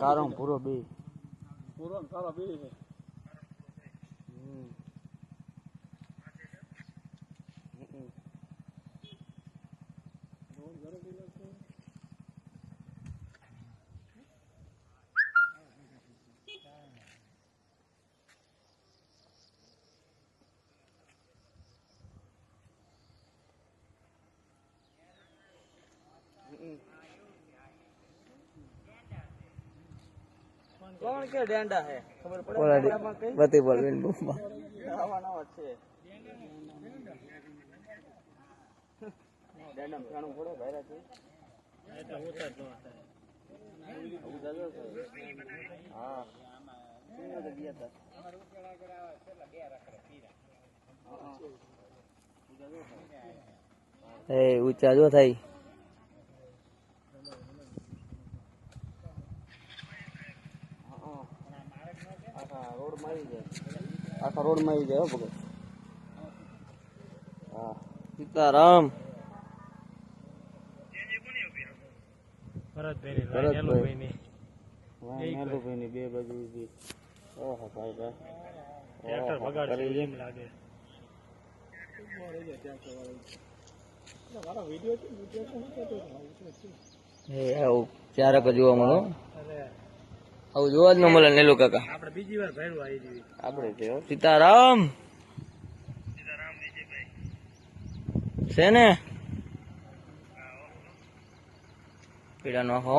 કારો પૂરો બે પૂરો કારો બે છે. कौन के डेंडा है खबर पड़े बती बोल बिन बुम्बा नवा नवा छे डेंडा खाणो पड़े भाईरा छे એટલે ઉતાર દો ઉતાર દો હા કેને તો ગયા હતા અમાર ઉકેલા કરા છેલ્લા બે રાખડે પીરા એ ઊંચા જો થઈ आखा रोड में ही जाए भगत हाँ सीताराम भरत भाई ने बे बाजू भी ओहो भाई भाई ट्रैक्टर बगाड़ કરી લાગે મારો વિડિયો છે શું કરતો એ આવું ચારક જોવા મળો આવું જોવા જ ન મળે નેલો કાકા આપણે બીજી વાર ભેરું આવી દીધી આપણે છે સીતારામ સીતારામ વિજયભાઈ છે ને પીડા નો હો